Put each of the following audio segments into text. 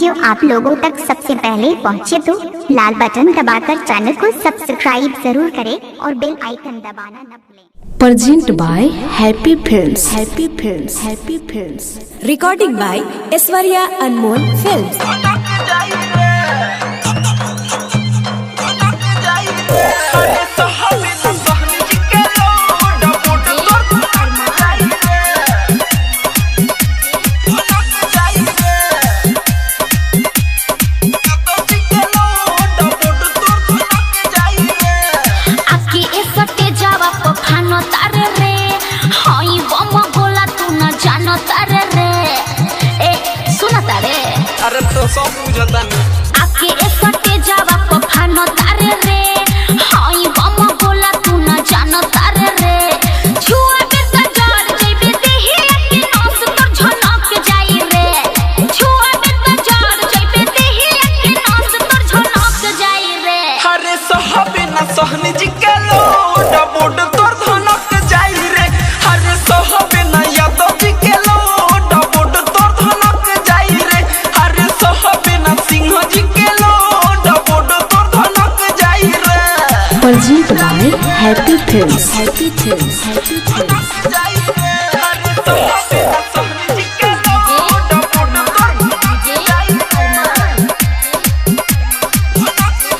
Video आप लोगों तक सबसे पहले पहुंचे तो लाल बटन दबाकर चैनल को सब्सक्राइब जरूर करें और बेल आइकन दबाना न भूलें। Present by happy films. Recording by Aishwarya Anmol films. अरे तो सब बुझता नहीं आके एकटे जावा पफानो तारे रे हाई बम बोला तू न जानो तारे रे छुआ बे सजार जइबे देही के नस तो झनक जाई रे छुआ बे सजार जइबे देही के नस तो झनक जाई रे अरे सहबे ना सहनी जी के लोड बोड तोर धनक जाई रे अरे सहबे ना यादव जी के लोड बोड तोर धनक जाई रे अरे सहबे ना सिंह जी के लोड बोड तोर धनक जाई रे प्रेजेंट बाय हैप्पी फिल्म्स। जाई रे अरे सहबे ना सहनी जी के लोड बोड तोर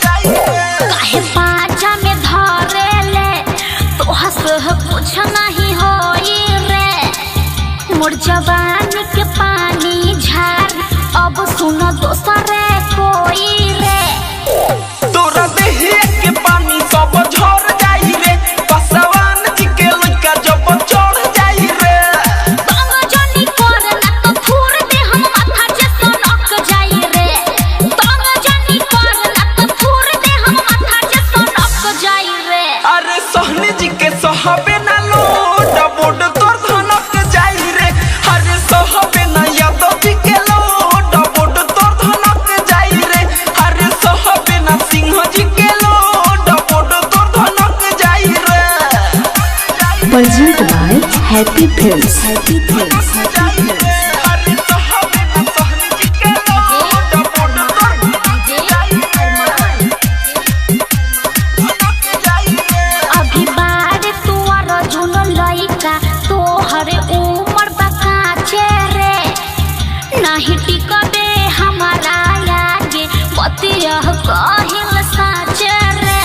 जाई रे काहे पाजा में धरेले तो हंस कुछ नहीं होई रे मोर जवानी के पानी झार अब सुनो दोसरे कोई रे तोरा देहे के पानी सब झर जाई रे पसवान जी के लइका जब चढ़ जाई रे बांग जनी कर ना तो थूर दे हम माथा जे सनक जाई रे बांग जनी कर ना तो थूर दे हम माथा जे सनक जाई रे अरे सहनी जी के सहबे ना लोड बोड तोर धनक जाई रे अरे सहबे ना यादव जी के लोड बोड तोर धनक जाई रे अरे सहबे ना सिंह जी के लोड बोड तोर धनक जाई रे प्रेजेंट बाय हैप्पी फिल्म्स। जाई रे अरे सहबे ना सहनी जी के लोड बोड तोर जाई रे अभी बार तुअर जुन लइका तोहरे उमर बकाचे रे नहीं टिकबे हमारा आगे बतिया कहिल साचे रे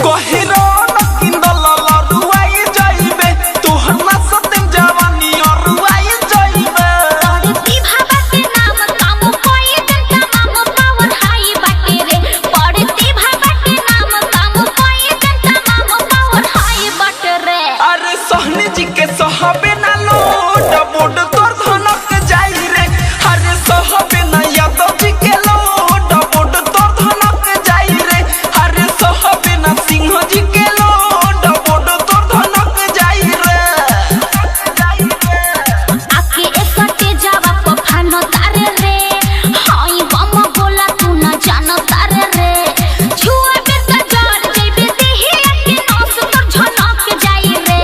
कहिरो न किंदल लरुआई जाइबे तोहर ना सतेम जवानी अरुआई जाइबे पड़ती भाबा के नाम काम कोई दिन तमाम पावर हाई बाटे रे पड़ती भाबा के नाम काम कोई दिन तमाम पावर हाई बाटे रे अरे सहनी जी के सहबे ना लोड बोड तोर धनक जाई रे अरे सहबे ना यादव जी के लोड बोड तोर धनक जाई रे अरे सहबे ना सिंह जी के लोड बोड तोर धनक जाई रे आके एकटे जावा पफानो तारे रे हाई बम बोला तू न जानो तारे रे छुआ बे सजार जइबे देही के नस तो झनक जाई रे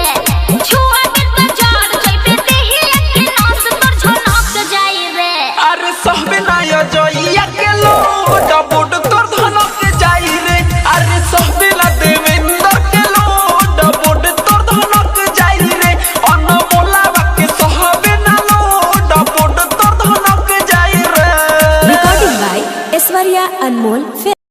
छुआ बे सजार जइबे देही के नस तो झनक जाई रे अरे सहबे ना जइया के लोड बोड तोर धनक जाई रे अरे सहबे ना देवेंद्र के लोड बोड तोर धनक जाई रे अनमोलावा के सहबे ना लोड बोड तोर धनक जाई रे recording by Aishwarya Anmol films.